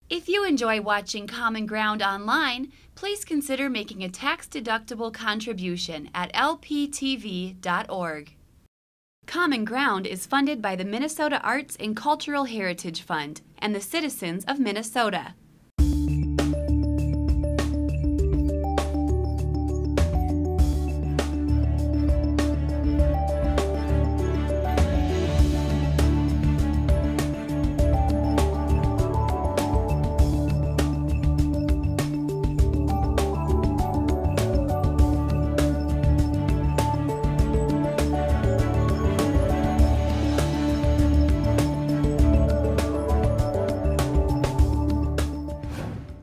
If you enjoy watching Common Ground online, please consider making a tax-deductible contribution at lptv.org. Common Ground is funded by the Minnesota Arts and Cultural Heritage Fund and the citizens of Minnesota.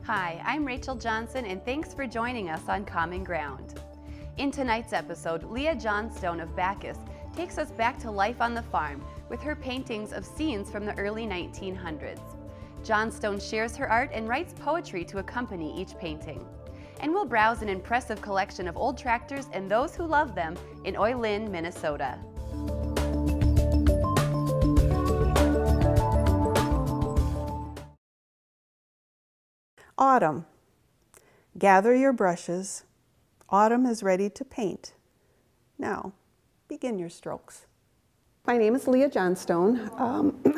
Hi, I'm Rachel Johnson, and thanks for joining us on Common Ground. In tonight's episode, Lea Johnstone of Backus takes us back to life on the farm with her paintings of scenes from the early 1900s. Johnstone shares her art and writes poetry to accompany each painting. And we'll browse an impressive collection of old tractors and those who love them in Oylen, Minnesota. Autumn. Gather your brushes. Autumn is ready to paint. Now, begin your strokes. My name is Leah Johnstone.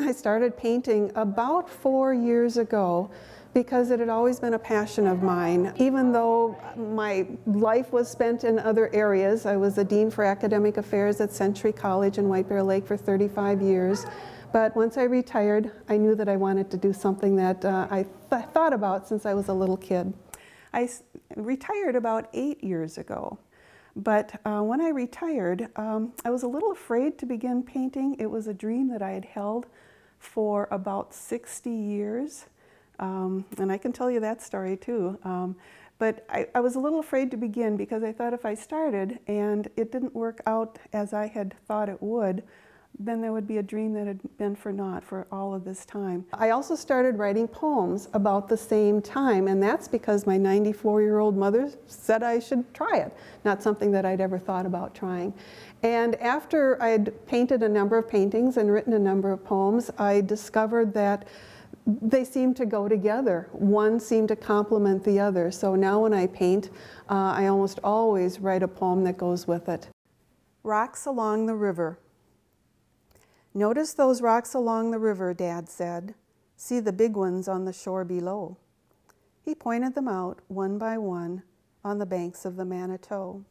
I started painting about 4 years ago because it had always been a passion of mine. Even though my life was spent in other areas, I was the Dean for Academic Affairs at Century College in White Bear Lake for 35 years. But once I retired, I knew that I wanted to do something that I thought about since I was a little kid. I retired about 8 years ago. But when I retired, I was a little afraid to begin painting. It was a dream that I had held for about 60 years. And I can tell you that story too. But I was a little afraid to begin because I thought if I started and it didn't work out as I had thought it would, then there would be a dream that had been for naught for all of this time. I also started writing poems about the same time, and that's because my 94-year-old mother said I should try it, not something that I'd ever thought about trying. And after I had painted a number of paintings and written a number of poems, I discovered that they seemed to go together. One seemed to complement the other. So now when I paint, I almost always write a poem that goes with it. Rocks along the river. Notice those rocks along the river, Dad said. See the big ones on the shore below. He pointed them out one by one on the banks of the Manitou.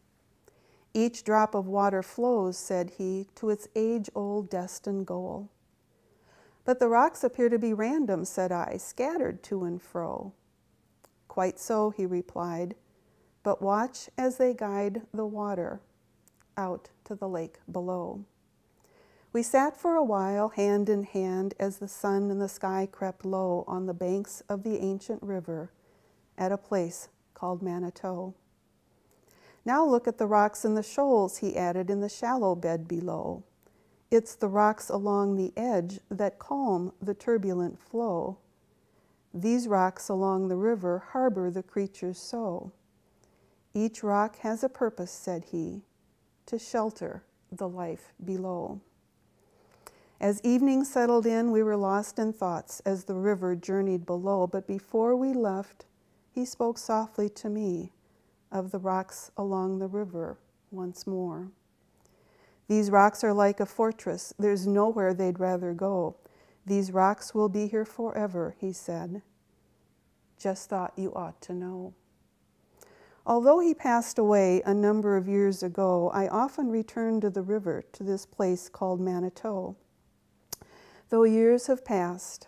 Each drop of water flows, said he, to its age-old destined goal. But the rocks appear to be random, said I, scattered to and fro. Quite so, he replied, but watch as they guide the water out to the lake below. We sat for a while, hand in hand, as the sun and the sky crept low on the banks of the ancient river at a place called Manitou. Now look at the rocks and the shoals, he added, in the shallow bed below. It's the rocks along the edge that calm the turbulent flow. These rocks along the river harbor the creatures so. Each rock has a purpose, said he, to shelter the life below. As evening settled in, we were lost in thoughts as the river journeyed below, but before we left, he spoke softly to me of the rocks along the river once more. These rocks are like a fortress. There's nowhere they'd rather go. These rocks will be here forever, he said. Just thought you ought to know. Although he passed away a number of years ago, I often return to the river, to this place called Manitou. Though years have passed,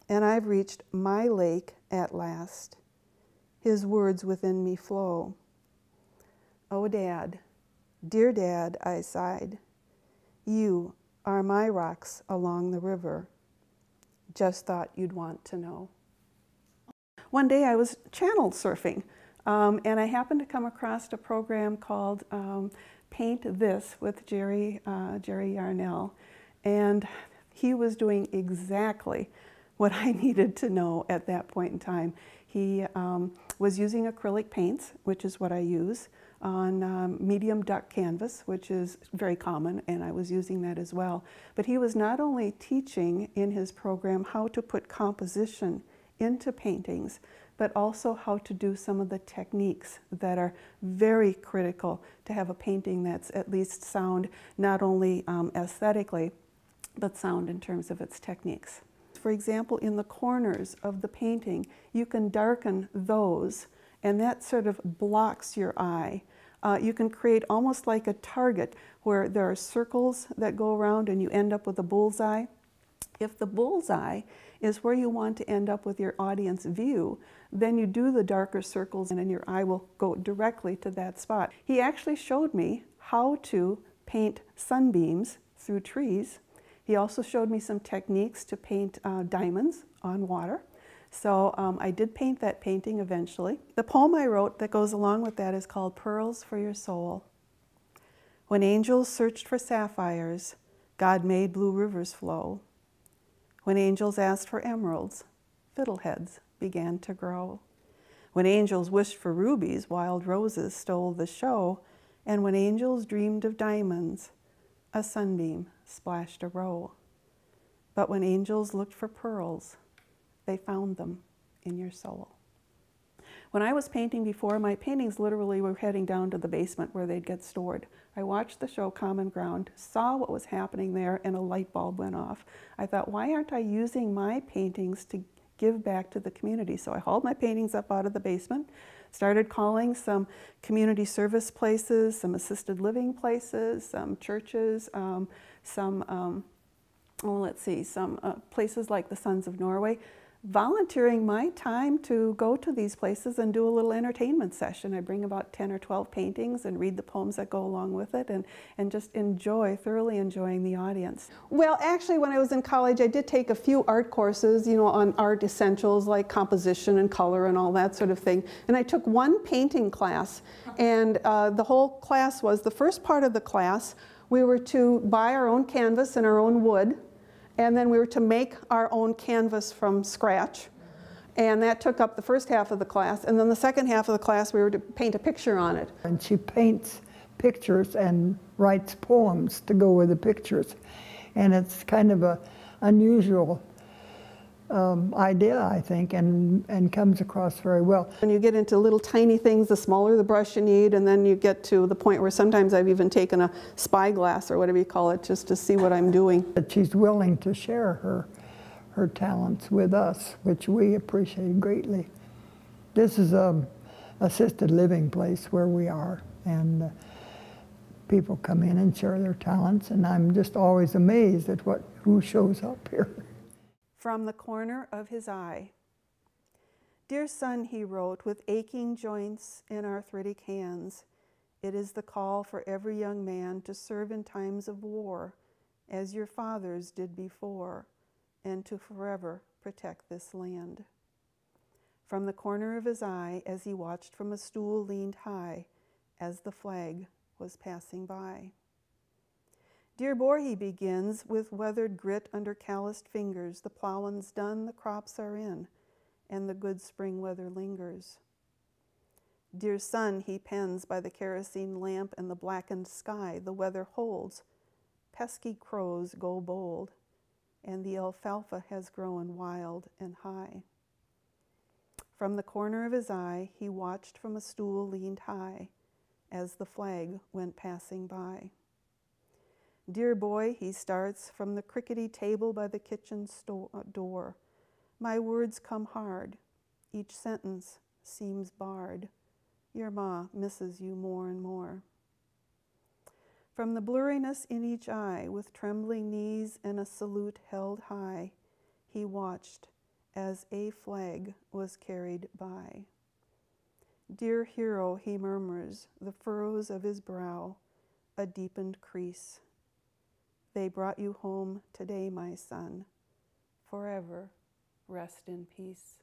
and I've reached my lake at last, his words within me flow. Oh, Dad, dear Dad, I sighed, you are my rocks along the river. Just thought you'd want to know. One day I was channel surfing, and I happened to come across a program called Paint This with Jerry Yarnell, and he was doing exactly what I needed to know at that point in time. He was using acrylic paints, which is what I use, on medium duck canvas, which is very common, and I was using that as well. But he was not only teaching in his program how to put composition into paintings, but also how to do some of the techniques that are very critical to have a painting that's at least sound, not only aesthetically, but sound in terms of its techniques. For example, in the corners of the painting, you can darken those, and that sort of blocks your eye. You can create almost like a target where there are circles that go around and you end up with a bullseye. If the bullseye is where you want to end up with your audience view, then you do the darker circles and then your eye will go directly to that spot. He actually showed me how to paint sunbeams through trees. He also showed me some techniques to paint diamonds on water. So I did paint that painting eventually. The poem I wrote that goes along with that is called Pearls for Your Soul. When angels searched for sapphires, God made blue rivers flow. When angels asked for emeralds, fiddleheads began to grow. When angels wished for rubies, wild roses stole the show. And when angels dreamed of diamonds, a sunbeam splashed a row. But when angels looked for pearls, they found them in your soul. When I was painting before, my paintings literally were heading down to the basement where they'd get stored. I watched the show Common Ground, saw what was happening there, and a light bulb went off. I thought, why aren't I using my paintings to give back to the community? So I hauled my paintings up out of the basement, started calling some community service places, some assisted living places, some churches, some places like the Sons of Norway, volunteering my time to go to these places and do a little entertainment session. I bring about 10 or 12 paintings and read the poems that go along with it and just thoroughly enjoying the audience. Well, actually, when I was in college, I did take a few art courses, on art essentials like composition and color and all that sort of thing. And I took one painting class, and the whole class was, the first part of the class, we were to buy our own canvas and our own wood, and then we were to make our own canvas from scratch. And that took up the first half of the class. And then the second half of the class, we were to paint a picture on it. And she paints pictures and writes poems to go with the pictures. And it's kind of an unusual idea, I think, and comes across very well. When you get into little tiny things, the smaller the brush you need, and then you get to the point where sometimes I've even taken a spyglass or whatever you call it just to see what I'm doing. But she's willing to share her talents with us, which we appreciate greatly. This is an assisted living place where we are, and people come in and share their talents, and I'm just always amazed at who shows up here. From the corner of his eye. Dear son, he wrote, with aching joints and arthritic hands, it is the call for every young man to serve in times of war, as your fathers did before, and to forever protect this land. From the corner of his eye, as he watched from a stool leaned high, as the flag was passing by. Dear boy, he begins, with weathered grit under calloused fingers, the plowing's done, the crops are in, and the good spring weather lingers. Dear son, he pens by the kerosene lamp and the blackened sky, the weather holds, pesky crows go bold, and the alfalfa has grown wild and high. From the corner of his eye, he watched from a stool leaned high, as the flag went passing by. Dear boy, he starts from the crickety table by the kitchen door. My words come hard. Each sentence seems barred. Your ma misses you more and more. From the blurriness in each eye, with trembling knees and a salute held high, he watched as a flag was carried by. Dear hero, he murmurs, the furrows of his brow, a deepened crease. They brought you home today, my son. Forever rest in peace.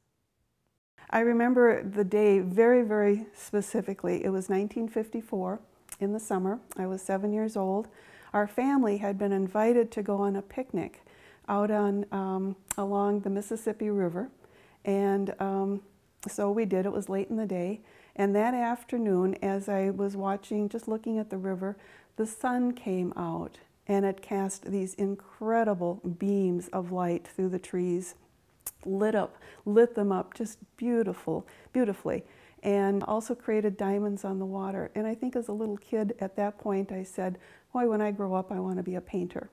I remember the day very, very specifically. It was 1954 in the summer. I was 7 years old. Our family had been invited to go on a picnic out on along the Mississippi River, and so we did. It was late in the day, and that afternoon, as I was watching, just looking at the river, the sun came out. And it cast these incredible beams of light through the trees. lit them up just beautifully. And also created diamonds on the water. And I think as a little kid at that point I said, boy, when I grow up I want to be a painter.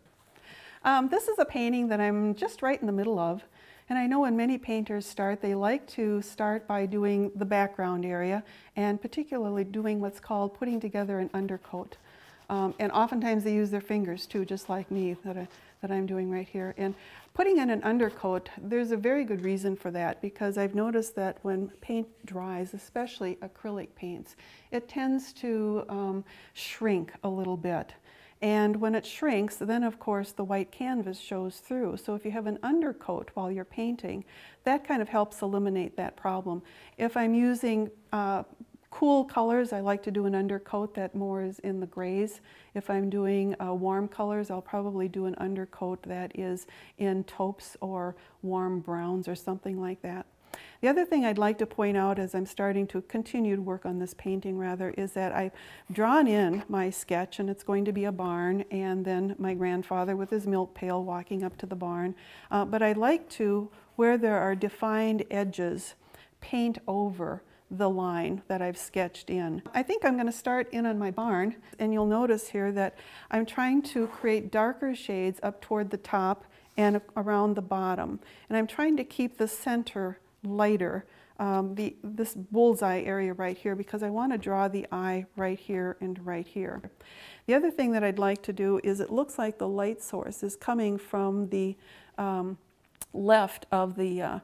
This is a painting that I'm just right in the middle of. And I know when many painters start, they like to start by doing the background area and particularly doing what's called putting together an undercoat. And oftentimes they use their fingers too, just like me that I'm doing right here. And putting in an undercoat, there's a very good reason for that, because I've noticed that when paint dries, especially acrylic paints, it tends to shrink a little bit. And when it shrinks, then of course the white canvas shows through. So if you have an undercoat while you're painting, that kind of helps eliminate that problem. If I'm using cool colors, I like to do an undercoat that more is in the grays. If I'm doing warm colors, I'll probably do an undercoat that is in taupes or warm browns or something like that. The other thing I'd like to point out as I'm starting to continue to work on this painting rather is that I've drawn in my sketch, and it's going to be a barn and then my grandfather with his milk pail walking up to the barn. But I like to, where there are defined edges, paint over the line that I've sketched in. I think I'm going to start in on my barn, and you'll notice here that I'm trying to create darker shades up toward the top and around the bottom. And I'm trying to keep the center lighter, this bullseye area right here, because I want to draw the eye right here and right here. The other thing that I'd like to do is it looks like the light source is coming from the left of the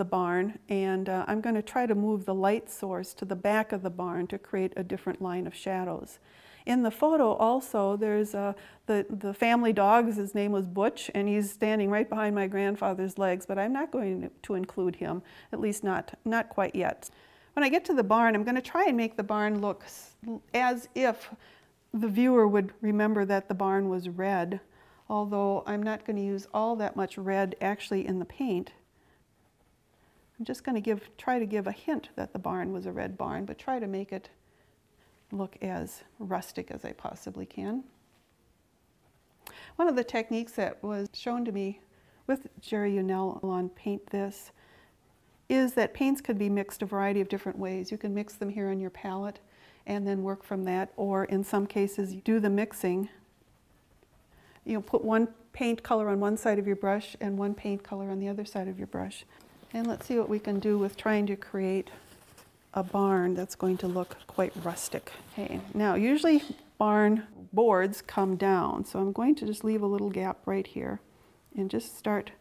barn, and I'm going to try to move the light source to the back of the barn to create a different line of shadows. In the photo also, there's the family dog. His name was Butch, and he's standing right behind my grandfather's legs, but I'm not going to include him, at least not quite yet. When I get to the barn, I'm going to try and make the barn look as if the viewer would remember that the barn was red, although I'm not going to use all that much red actually in the paint. I'm just going to try to give a hint that the barn was a red barn, but try to make it look as rustic as I possibly can. One of the techniques that was shown to me with Jerry Unell on Paint This is that paints could be mixed a variety of different ways. You can mix them here on your palette and then work from that, or in some cases you do the mixing. You know, put one paint color on one side of your brush and one paint color on the other side of your brush. And let's see what we can do with trying to create a barn that's going to look quite rustic. Okay, now usually barn boards come down, so I'm going to just leave a little gap right here and just start.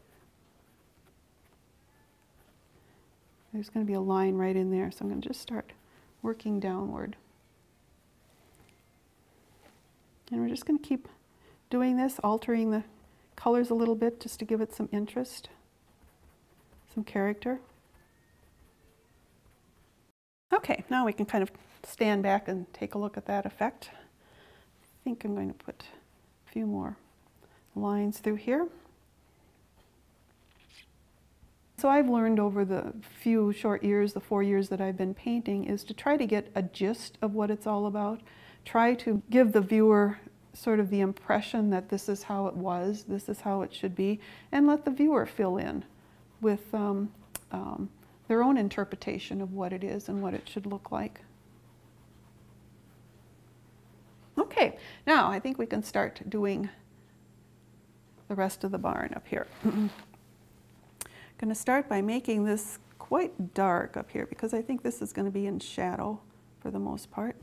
There's going to be a line right in there, so I'm going to just start working downward. And we're just going to keep doing this, altering the colors a little bit just to give it some interest, some character. Okay, now we can kind of stand back and take a look at that effect. I think I'm going to put a few more lines through here. So I've learned over the few short years, the 4 years that I've been painting, is to try to get a gist of what it's all about. Try to give the viewer sort of the impression that this is how it was, this is how it should be, and let the viewer fill in with their own interpretation of what it is and what it should look like. Okay, now I think we can start doing the rest of the barn up here. I'm going to start by making this quite dark up here because I think this is going to be in shadow for the most part.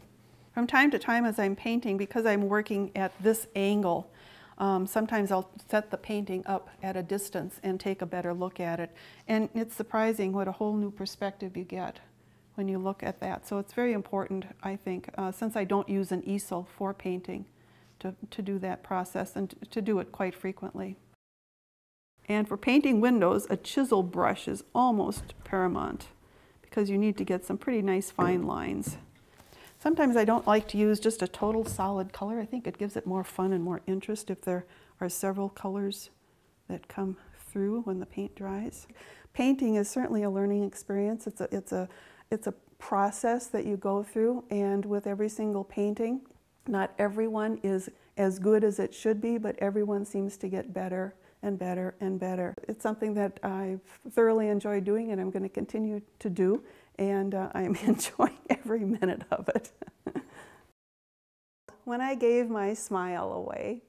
From time to time as I'm painting, because I'm working at this angle, sometimes I'll set the painting up at a distance and take a better look at it. And it's surprising what a whole new perspective you get when you look at that. So it's very important, I think, since I don't use an easel for painting, to do that process and to do it quite frequently. And for painting windows, a chisel brush is almost paramount because you need to get some pretty nice fine lines. Sometimes I don't like to use just a total solid color. I think it gives it more fun and more interest if there are several colors that come through when the paint dries. Painting is certainly a learning experience. It's a process that you go through, and with every single painting, not everyone is as good as it should be, but everyone seems to get better and better and better. It's something that I've thoroughly enjoyed doing and I'm going to continue to do, and I'm enjoying every minute of it. When I gave my smile away,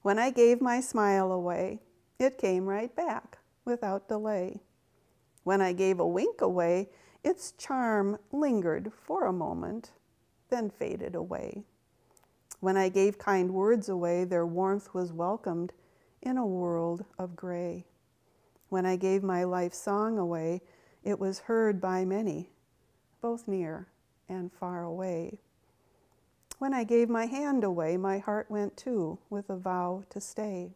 when I gave my smile away, it came right back without delay. When I gave a wink away, its charm lingered for a moment, then faded away. When I gave kind words away, their warmth was welcomed in a world of gray. When I gave my life song away, it was heard by many, both near and far away. When I gave my hand away, my heart went too, with a vow to stay.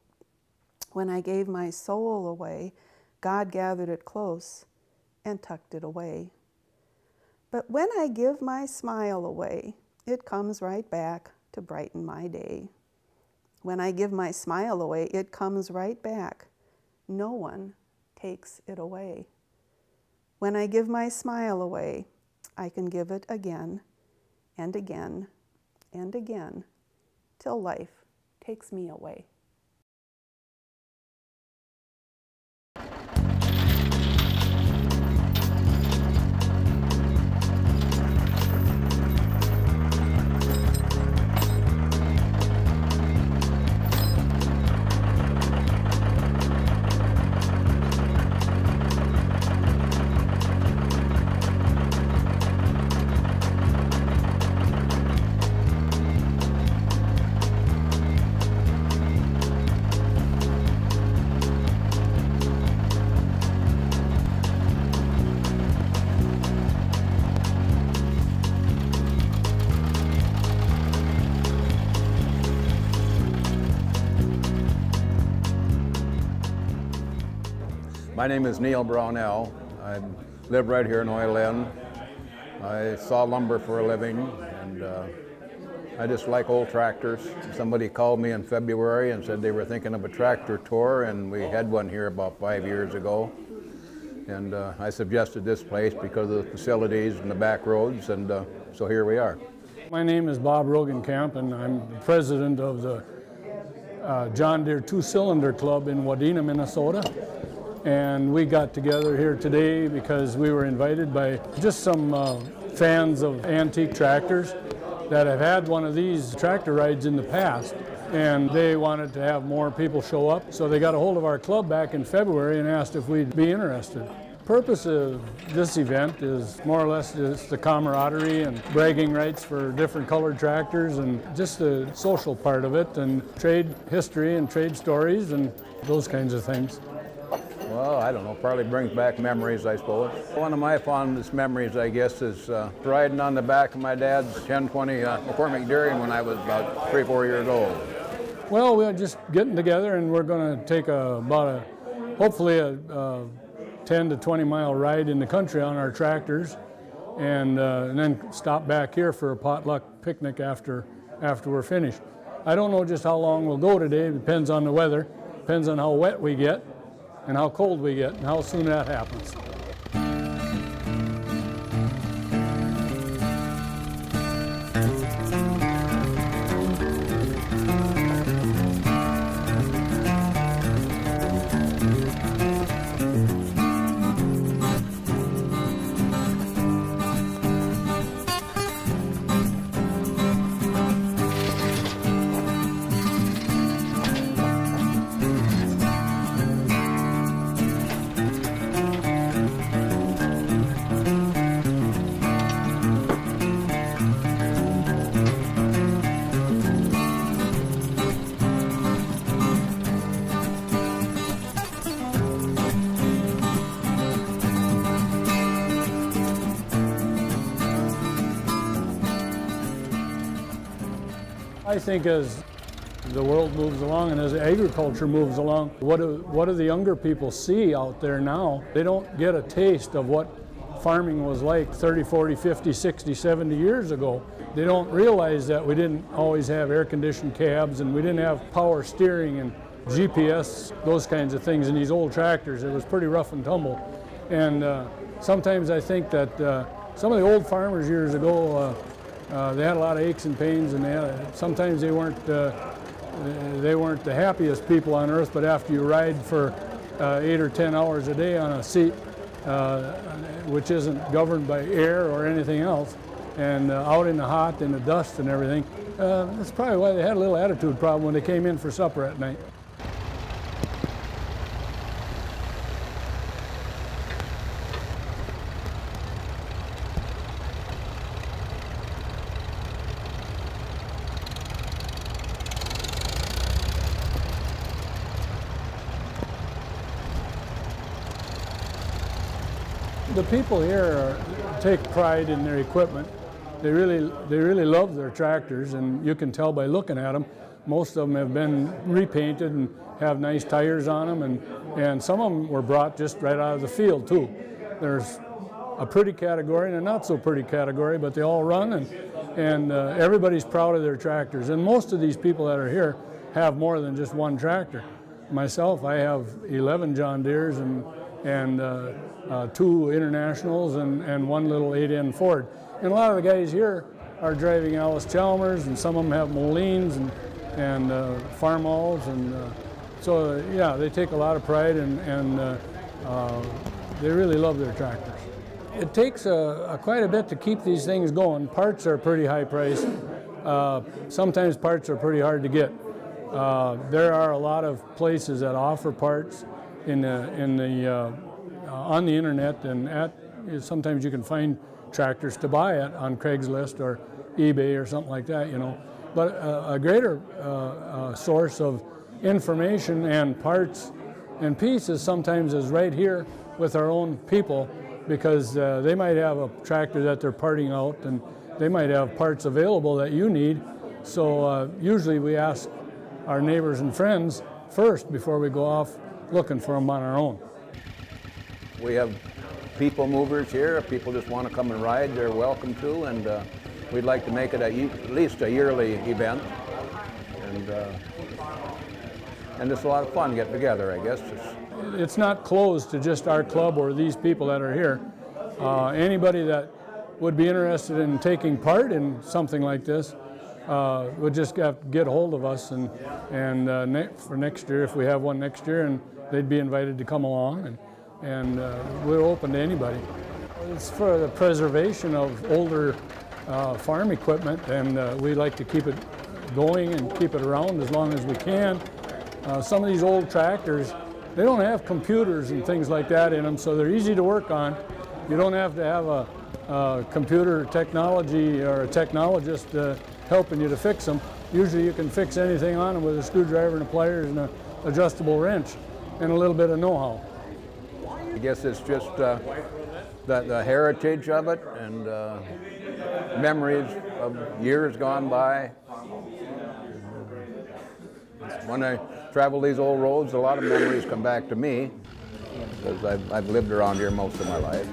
When I gave my soul away, God gathered it close and tucked it away. But when I give my smile away, it comes right back to brighten my day. When I give my smile away, it comes right back. No one takes it away. When I give my smile away, I can give it again and again and again, till life takes me away. My name is Neil Brownell. I live right here in Oylen. I saw lumber for a living, and I just like old tractors. Somebody called me in February and said they were thinking of a tractor tour, and we had one here about 5 years ago. And I suggested this place because of the facilities and the back roads, and so here we are. My name is Bob Rogenkamp, and I'm the president of the John Deere Two-Cylinder Club in Wadena, Minnesota. And we got together here today because we were invited by just some fans of antique tractors that have had one of these tractor rides in the past, and they wanted to have more people show up. So they got a hold of our club back in February and asked if we'd be interested. The purpose of this event is more or less just the camaraderie and bragging rights for different colored tractors, and just the social part of it, and trade history and trade stories and those kinds of things. Well, I don't know, probably brings back memories, I suppose. One of my fondest memories, I guess, is riding on the back of my dad's 1020 McCormick Dairy when I was about 3 or 4 years old. Well, we're just getting together, and we're going to take hopefully a 10 to 20 mile ride in the country on our tractors, and then stop back here for a potluck picnic after we're finished. I don't know just how long we'll go today. It depends on the weather, depends on how wet we get, and how cold we get, and how soon that happens. I think as the world moves along and as agriculture moves along, what do the younger people see out there now? They don't get a taste of what farming was like 30, 40, 50, 60, 70 years ago. They don't realize that we didn't always have air-conditioned cabs, and we didn't have power steering and GPS, those kinds of things in these old tractors. It was pretty rough and tumble. And sometimes I think that some of the old farmers years ago, they had a lot of aches and pains, and sometimes they weren't they weren't the happiest people on earth, but after you ride for 8 or 10 hours a day on a seat which isn't governed by air or anything else, and out in the hot and the dust and everything, that's probably why they had a little attitude problem when they came in for supper at night. The people here take pride in their equipment. They really love their tractors, and you can tell by looking at them. Most of them have been repainted and have nice tires on them, and some of them were brought just right out of the field too. There's a pretty category and a not so pretty category, but they all run, and everybody's proud of their tractors. And most of these people that are here have more than just one tractor. Myself, I have 11 John Deeres and 2 Internationals and 1 little 8N Ford. And a lot of the guys here are driving Alice Chalmers, and some of them have Molines and Farmalls, and so yeah, they take a lot of pride, and they really love their tractors. It takes quite a bit to keep these things going. Parts are pretty high priced. Sometimes parts are pretty hard to get. There are a lot of places that offer parts on the internet, and sometimes you can find tractors to buy it on Craigslist or eBay or something like that, you know. But a greater source of information and parts and pieces sometimes is right here with our own people, because they might have a tractor that they're parting out, and they might have parts available that you need. So usually we ask our neighbors and friends first before we go off looking for them on our own. We have people movers here. If people just want to come and ride, they're welcome to, and we'd like to make it at least a yearly event. And it's a lot of fun getting together, I guess. It's not closed to just our club or these people that are here. Anybody that would be interested in taking part in something like this would just have to get a hold of us, and for next year, if we have one next year, and they'd be invited to come along, and we're open to anybody. It's for the preservation of older farm equipment, and we like to keep it going and keep it around as long as we can. Some of these old tractors, they don't have computers and things like that in them, so they're easy to work on. You don't have to have a computer technology or a technologist helping you to fix them. Usually you can fix anything on them with a screwdriver and a pliers and an adjustable wrench and a little bit of know-how. I guess it's just the heritage of it, and memories of years gone by. When I travel these old roads, a lot of memories come back to me, because I've lived around here most of my life.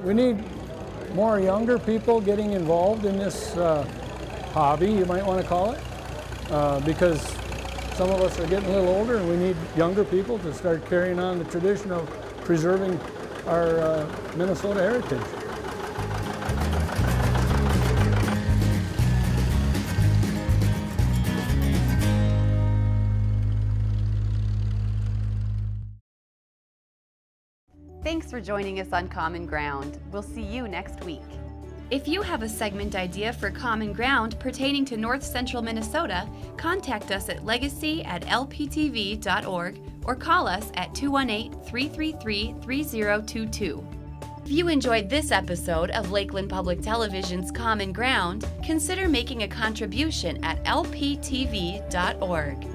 we need more younger people getting involved in this hobby, you might want to call it, because some of us are getting a little older and we need younger people to start carrying on the tradition of preserving our Minnesota heritage. Thanks for joining us on Common Ground. We'll see you next week. If you have a segment idea for Common Ground pertaining to North Central Minnesota, contact us at legacy@lptv.org or call us at 218-333-3022. If you enjoyed this episode of Lakeland Public Television's Common Ground, consider making a contribution at lptv.org.